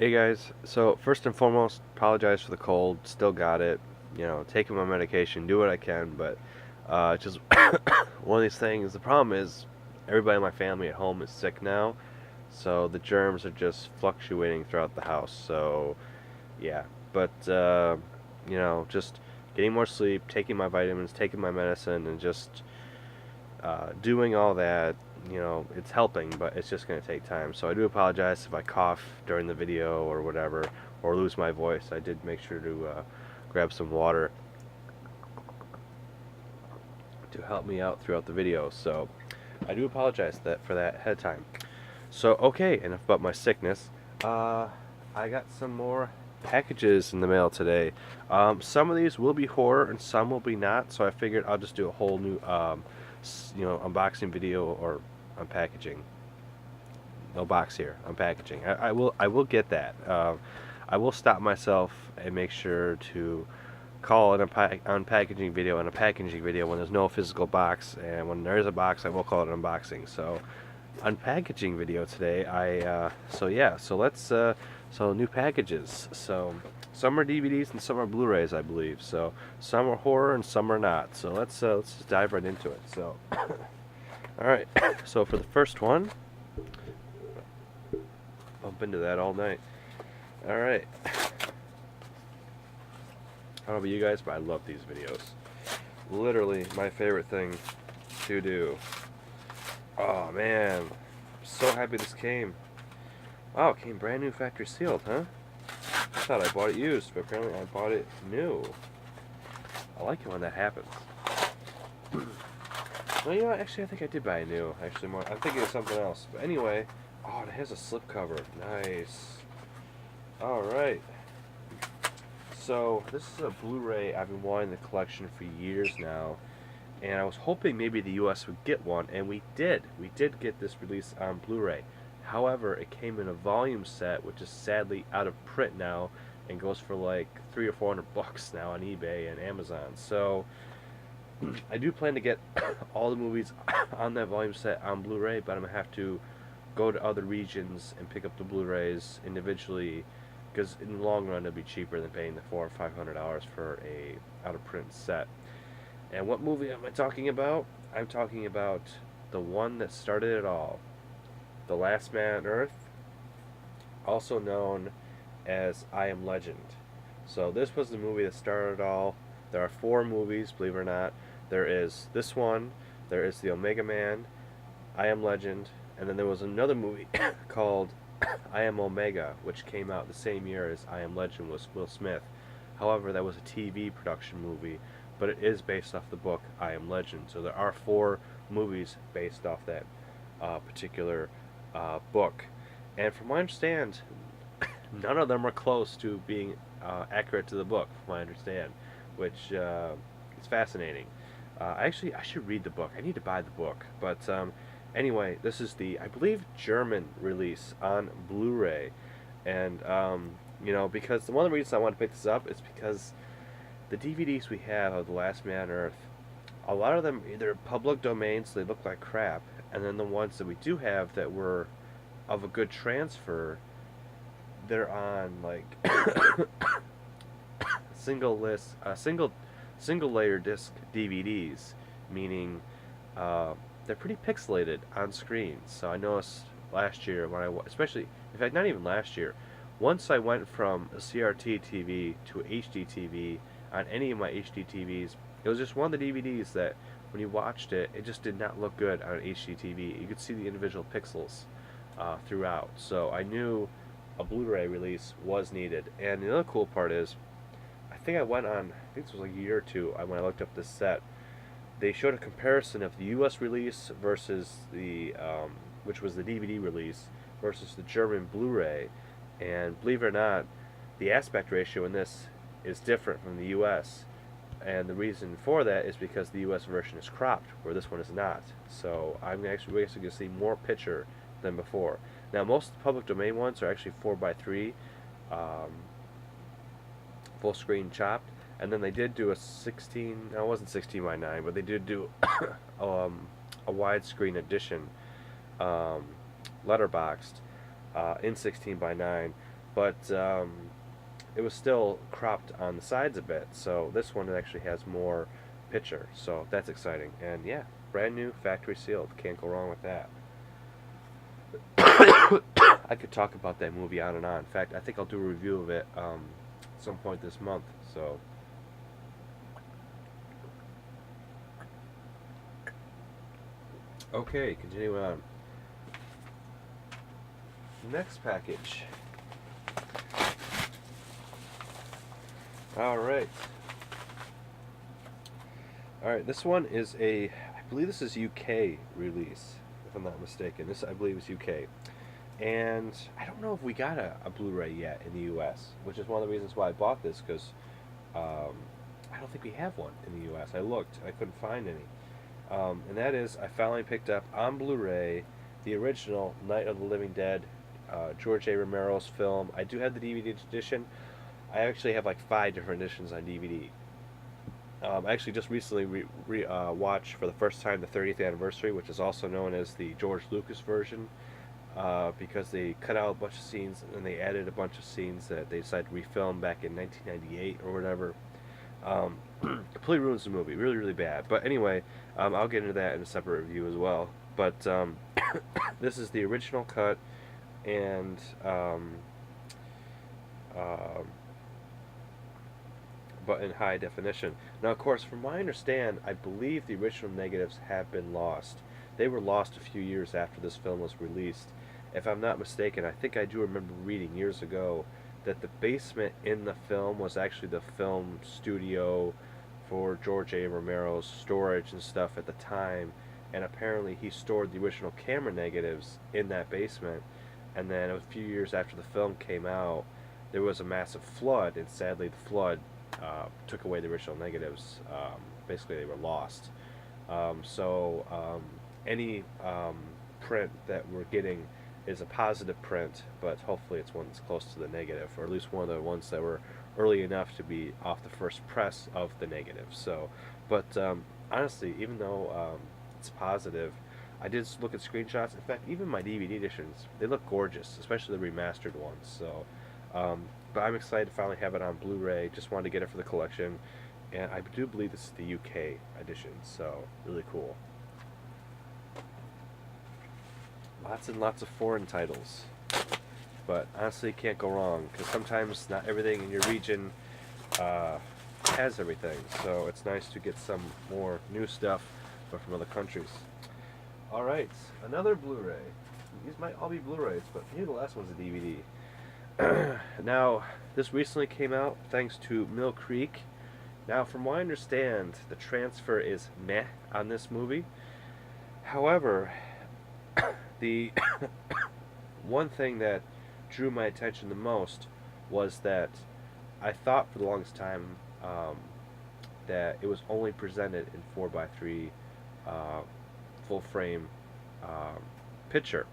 Hey guys, so first and foremost, apologize for the cold. Still got it. Taking my medication, do what I can, but just one of these things. The problem is everybody in my family at home is sick now, so the germs are just fluctuating throughout the house. So yeah, but just getting more sleep, taking my vitamins, taking my medicine, and just doing all that, it's helping, but it's just going to take time. So I do apologize if I cough during the video or whatever, or lose my voice. I did make sure to grab some water to help me out throughout the video. So I do apologize for that ahead of time. So okay, enough about my sickness. I got some more packages in the mail today. Some of these will be horror and some will be not. So I figured I'll just do a whole new, unboxing video or unpackaging. No box here. Unpackaging. I will get that. I will stop myself and make sure to call an unpackaging video and a packaging video when there's no physical box, and when there is a box, I will call it an unboxing. So unpackaging video today. So new packages. So some are DVDs and some are Blu-rays, I believe. So some are horror and some are not. So let's just dive right into it. So all right. So for the first one, bump into that all night. All right. I don't know about you guys, but I love these videos. Literally my favorite thing to do. Oh man, I'm so happy this came. Wow, it came brand new factory sealed, huh? I thought I bought it used, but apparently I bought it new. I like it when that happens. Well, actually I think I did buy it new. Actually, more, I'm thinking of something else. But anyway, oh, it has a slipcover. Nice. Alright. So, this is a Blu-ray I've been wanting the collection for years now. And I was hoping maybe the US would get one, and we did. We did get this release on Blu-ray. However, it came in a volume set, which is sadly out of print now, and goes for like $300 or $400 now on eBay and Amazon. So I do plan to get all the movies on that volume set on Blu-ray, but I'm gonna have to go to other regions and pick up the Blu-rays individually, because in the long run it'll be cheaper than paying the $400 or $500 for a out of print set. And what movie am I talking about? I'm talking about the one that started it all, The Last Man on Earth, also known as I Am Legend. So this was the movie that started it all. There are 4 movies, believe it or not. There is this one, there is The Omega Man, I Am Legend, and then there was another movie called I Am Omega, which came out the same year as I Am Legend with Will Smith. However, that was a TV production movie, but it is based off the book I Am Legend. So there are 4 movies based off that particular book. And from what I understand, none of them are close to being accurate to the book, from what I understand, which is fascinating. Actually, I should read the book. I need to buy the book. But anyway, this is the, I believe, German release on Blu-ray. And, because one of the reasons I want to pick this up is because the DVDs we have of The Last Man on Earth, a lot of them either public domain, so they look like crap, and then the ones that we do have that were of a good transfer, they're on like single layer disc DVDs, meaning they're pretty pixelated on screen. So I noticed last year when especially, in fact, not even last year, once I went from a CRT TV to a HD TV on any of my HD TVs, it was just one of the DVDs that when you watched it, it just did not look good on an HD TV. You could see the individual pixels throughout. So I knew a Blu-ray release was needed. And the other cool part is, I think this was like a year or two when I looked up this set. They showed a comparison of the U.S. release versus which was the DVD release, versus the German Blu-ray. And believe it or not, the aspect ratio in this is different from the U.S. And the reason for that is because the U.S. version is cropped, where this one is not. So I'm actually going to see more picture than before. Now, most of the public domain ones are actually 4:3, full screen chopped, and then they did do a 16. No, it wasn't 16:9, but they did do a widescreen edition, letterboxed, in 16:9. but it was still cropped on the sides a bit. So this one actually has more picture, so that's exciting. And yeah, brand new, factory sealed. Can't go wrong with that. I could talk about that movie on and on. In fact, I think I'll do a review of it some point this month. So, okay, continuing on. Next package. All right. All right. This one is I believe this is UK release, if I'm not mistaken. This I believe is UK. And I don't know if we got a Blu-ray yet in the U.S., which is one of the reasons why I bought this, because um, I don't think we have one in the U.S. I looked, I couldn't find any. And that is, I finally picked up on Blu-ray the original Night of the Living Dead, George A. Romero's film. I do have the DVD edition. I actually have like 5 different editions on DVD. I actually just recently watched for the first time the 30th anniversary, which is also known as the George Lucas version, because they cut out a bunch of scenes and they added a bunch of scenes that they decided to refilm back in 1998 or whatever. Completely ruins the movie, really, really bad. But anyway, I'll get into that in a separate review as well. But this is the original cut, and uh, but in high definition. Now, of course, from what I understand, I believe the original negatives have been lost. They were lost a few years after this film was released. If I'm not mistaken, I think I do remember reading years ago that the basement in the film was actually the film studio for George A. Romero's storage and stuff at the time, and apparently he stored the original camera negatives in that basement, and then a few years after the film came out, there was a massive flood, and sadly the flood took away the original negatives. Basically, they were lost. So any print that we're getting is a positive print, but hopefully it's one that's close to the negative, or at least one of the ones that were early enough to be off the first press of the negative. So, but honestly, even though it's positive, I did look at screenshots. In fact, even my DVD editions, they look gorgeous, especially the remastered ones. So, but I'm excited to finally have it on Blu-ray. Just wanted to get it for the collection, and I do believe this is the UK edition. So, really cool. Lots and lots of foreign titles, but honestly, can't go wrong, because sometimes not everything in your region has everything. So it's nice to get some more new stuff, but from other countries. All right, another Blu-ray. These might all be Blu-rays, but maybe the last one's a DVD. Now, this recently came out thanks to Mill Creek. Now, from what I understand, the transfer is meh on this movie. However, the one thing that drew my attention the most was that I thought for the longest time that it was only presented in 4:3 full frame picture.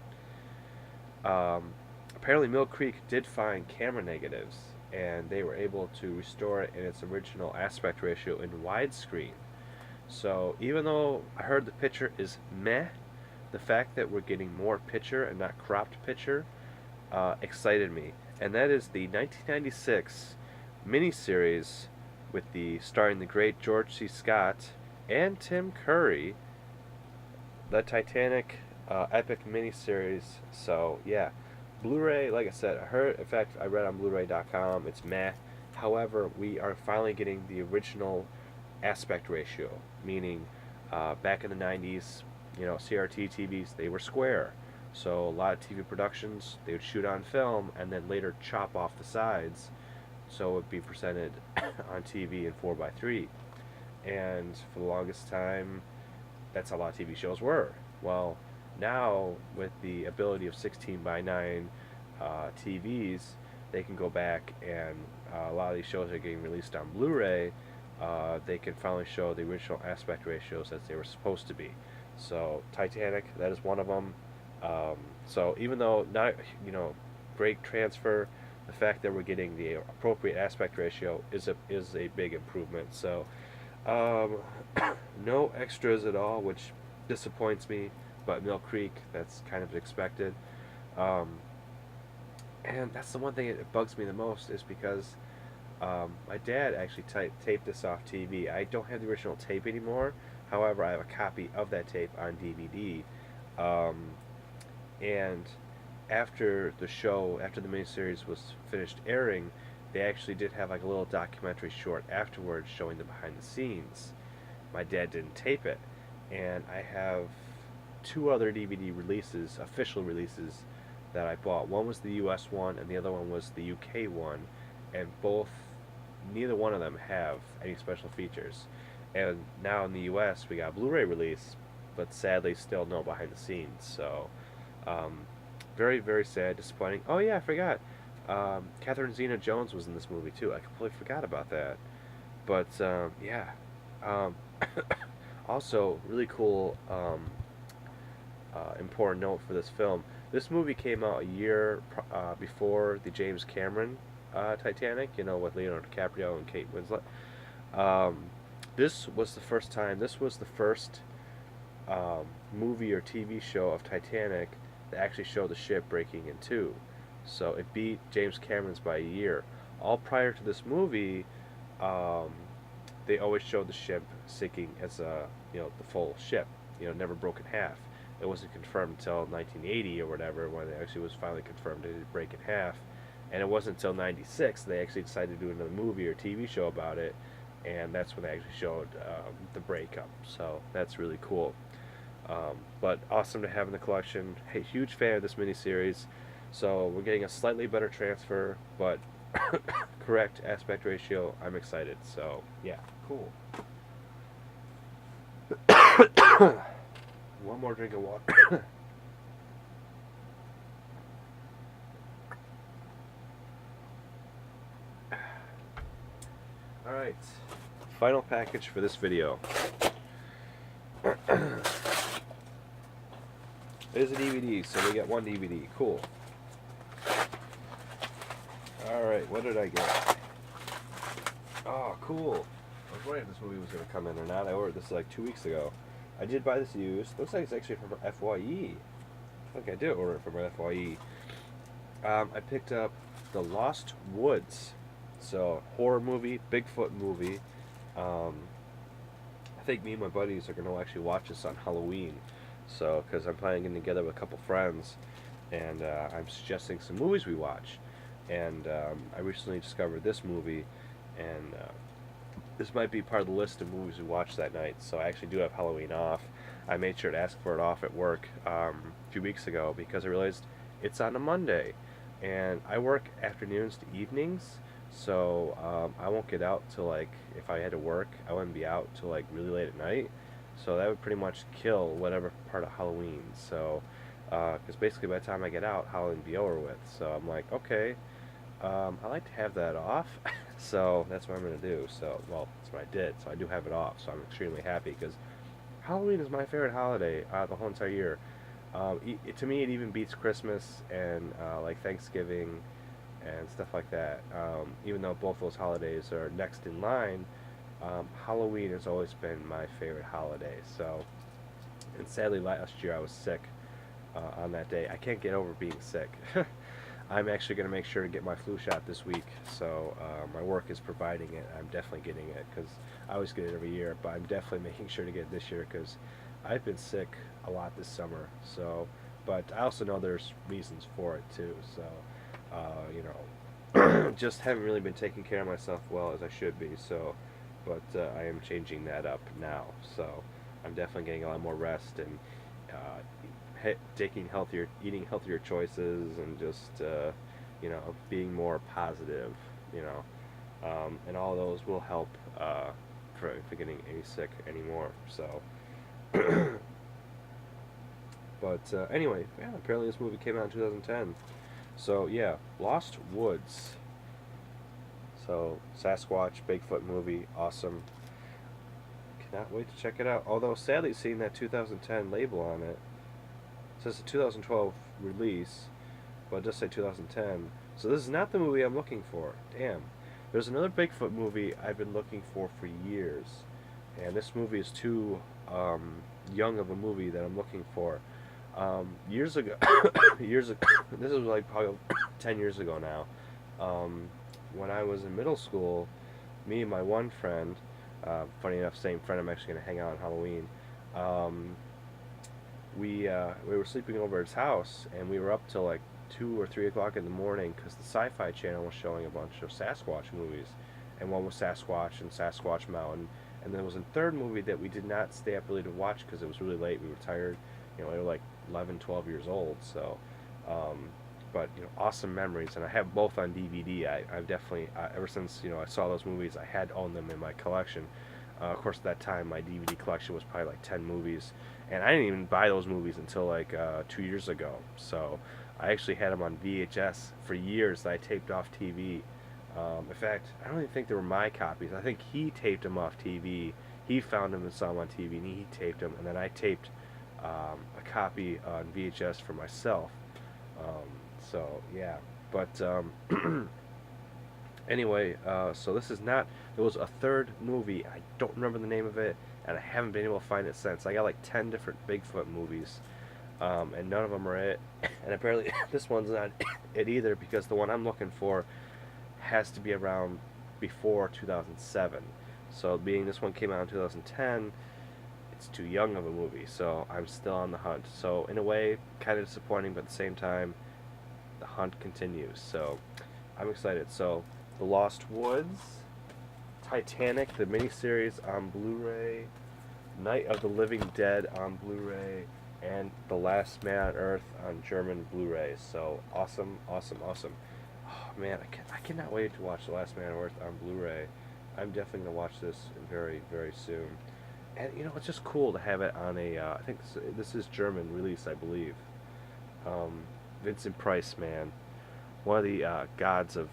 Apparently Mill Creek did find camera negatives, and they were able to restore it in its original aspect ratio in widescreen. So even though I heard the picture is meh, the fact that we're getting more picture and not cropped picture excited me. And that is the 1996 miniseries with starring the great George C. Scott and Tim Curry, the Titanic epic miniseries. So yeah, Blu-ray, like I said, I heard, in fact, I read on Blu-ray.com, it's meh. However, we are finally getting the original aspect ratio, meaning back in the 90s, CRT TVs, they were square. So a lot of TV productions, they would shoot on film and then later chop off the sides so it would be presented on TV in 4:3. And for the longest time, that's how a lot of TV shows were. Well, now with the ability of 16:9 TVs, they can go back and a lot of these shows are getting released on Blu-ray. They can finally show the original aspect ratios as they were supposed to be. So Titanic, that is one of them. So even though not, great transfer, the fact that we're getting the appropriate aspect ratio is a big improvement. So no extras at all, which disappoints me. But Mill Creek, that's kind of expected. And that's the one thing that bugs me the most is because my dad actually taped this off TV. I don't have the original tape anymore. However, I have a copy of that tape on DVD. Um, and after the miniseries was finished airing, they actually did have like a little documentary short afterwards showing the behind the scenes. My dad didn't tape it, and I have two other DVD releases, official releases, that I bought. One was the U.S. one, and the other one was the U.K. one, and neither one of them have any special features. And now in the U.S. we got a Blu-ray release, but sadly still no behind the scenes. So, um, very very sad, disappointing. Oh yeah, I forgot. Catherine Zeta-Jones was in this movie too. I completely forgot about that. But yeah. Um, Also, really cool, important note for this film. This movie came out a year before the James Cameron Titanic, you know, with Leonardo DiCaprio and Kate Winslet. Um, this was the first time, this was the first movie or TV show of Titanic that actually showed the ship breaking in two. So it beat James Cameron's by a year. All prior to this movie, um, they always showed the ship sinking as the full ship, never broke in half. It wasn't confirmed until 1980 or whatever when it actually was finally confirmed it did break in half. And it wasn't until 96 they actually decided to do another movie or TV show about it, and that's when they actually showed the breakup. So that's really cool. But awesome to have in the collection. Hey, huge fan of this miniseries. So we're getting a slightly better transfer, but correct aspect ratio. I'm excited. So yeah, cool. One more drink of water. All right, final package for this video. It is a DVD, so we get one DVD. Cool. Alright, what did I get? Oh, cool. I was wondering if this movie was going to come in or not. I ordered this like 2 weeks ago. I did buy this used. Looks like it's actually from FYE. I think I did order it from FYE. I picked up The Lost Woods. So, horror movie, Bigfoot movie. I think me and my buddies are going to actually watch this on Halloween. So, because I'm planning getting together with a couple friends, and I'm suggesting some movies we watch. And I recently discovered this movie, and this might be part of the list of movies we watched that night. So I actually do have Halloween off. I made sure to ask for it off at work a few weeks ago because I realized it's on a Monday, and I work afternoons to evenings. So I won't get out till like, if I had to work, I wouldn't be out till like really late at night. So that would pretty much kill whatever part of Halloween. So, because basically by the time I get out, Halloween will be over with. So I'm like, okay, I like to have that off. So that's what I'm going to do. So, well, that's what I did. So I do have it off. So I'm extremely happy because Halloween is my favorite holiday the whole entire year. To me, it even beats Christmas and like Thanksgiving and stuff like that. Even though both those holidays are next in line, Halloween has always been my favorite holiday. So, and sadly last year I was sick on that day. I can't get over being sick. I'm actually going to make sure to get my flu shot this week. So my work is providing it. I'm definitely getting it because I always get it every year. But I'm definitely making sure to get it this year because I've been sick a lot this summer. So, but I also know there's reasons for it too. So, just haven't really been taking care of myself well as I should be. So, but I am changing that up now. So I'm definitely getting a lot more rest and eating healthier choices, and just being more positive. And all those will help for getting any sick anymore. So, but anyway, yeah, apparently this movie came out in 2010. So yeah, Lost Woods. So Sasquatch, Bigfoot movie, awesome. Cannot wait to check it out. Although sadly, seeing that 2010 label on it, says a 2012 release, but it does say 2010. So this is not the movie I'm looking for. Damn. There's another Bigfoot movie I've been looking for years, and this movie is too young of a movie that I'm looking for. Years ago, years ago, this is like probably 10 years ago now. When I was in middle school, me and my one friend, funny enough, same friend I'm actually going to hang out on Halloween, um, we were sleeping over at his house, and we were up till like 2 or 3 o'clock in the morning because the Sci-Fi Channel was showing a bunch of Sasquatch movies, and one was Sasquatch and Sasquatch Mountain, and there was a third movie that we did not stay up really to watch because it was really late. We were tired, we were like 11, 12 years old, so. But awesome memories, and I have both on DVD. I've definitely ever since I saw those movies, I had owned them in my collection. Of course, at that time my DVD collection was probably like 10 movies, and I didn't even buy those movies until like 2 years ago. So I actually had them on VHS for years that I taped off TV. In fact, I don't even think they were my copies. I think he taped them off TV. He found them and saw them on TV, and he taped them, and then I taped a copy on VHS for myself. So yeah, but anyway, so this is not. There was a third movie. I don't remember the name of it, and I haven't been able to find it since. I got like 10 different Bigfoot movies, and none of them are it. And apparently, this one's not it either because the one I'm looking for has to be around before 2007. So being this one came out in 2010, it's too young of a movie. So I'm still on the hunt. So in a way, kind of disappointing, but at the same time, the hunt continues. So I'm excited. So The Lost Woods, Titanic, the miniseries on Blu-ray, Night of the Living Dead on Blu-ray, and The Last Man on Earth on German Blu-ray. So awesome, awesome, awesome. Oh man, I cannot wait to watch The Last Man on Earth on Blu-ray. I'm definitely going to watch this very, very soon. And it's just cool to have it on a, I think this is German release, I believe. Vincent Price, man, one of the gods of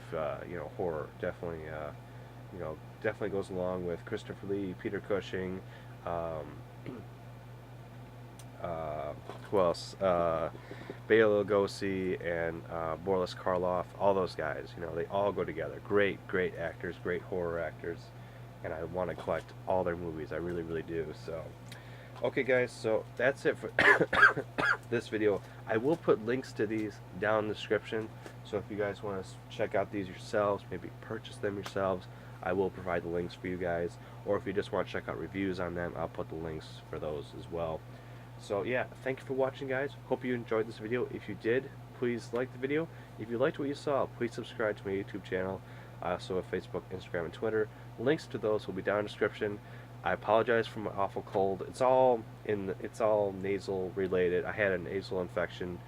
horror. Definitely goes along with Christopher Lee, Peter Cushing, who else? Bela Lugosi and Boris Karloff. All those guys, they all go together. Great, great actors, great horror actors, and I want to collect all their movies. I really, really do. So. Okay guys, so that's it for this video. I will put links to these down in the description, so if you guys want to check out these yourselves, maybe purchase them yourselves, I will provide the links for you guys. Or if you just want to check out reviews on them, I'll put the links for those as well. So yeah, thank you for watching guys. Hope you enjoyed this video. If you did, please like the video. If you liked what you saw, please subscribe to my YouTube channel. I also have Facebook, Instagram, and Twitter. Links to those will be down in the description. I apologize for my awful cold. It's all nasal related. I had a nasal infection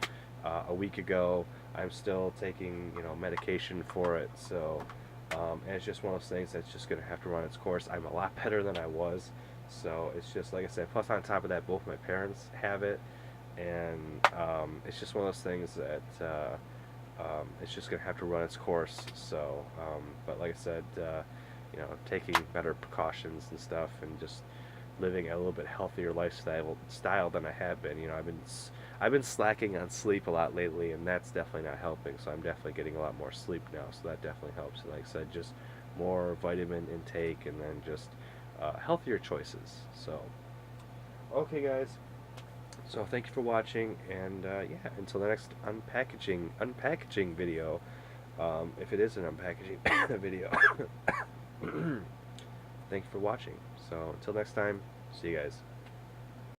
a week ago. I'm still taking medication for it. So and it's just one of those things that's just gonna have to run its course. I'm a lot better than I was. So it's just like I said. Plus on top of that, both my parents have it, and it's just one of those things that it's just gonna have to run its course. So but like I said. Taking better precautions and stuff, and just living a little bit healthier lifestyle than I have been. I've been slacking on sleep a lot lately, and that's definitely not helping. So I'm definitely getting a lot more sleep now. So that definitely helps. And like I said, just more vitamin intake, and then just healthier choices. So okay, guys. So thank you for watching, and yeah, until the next unpackaging video. If it is an unpackaging video. Thank you for watching. So until next time, see you guys.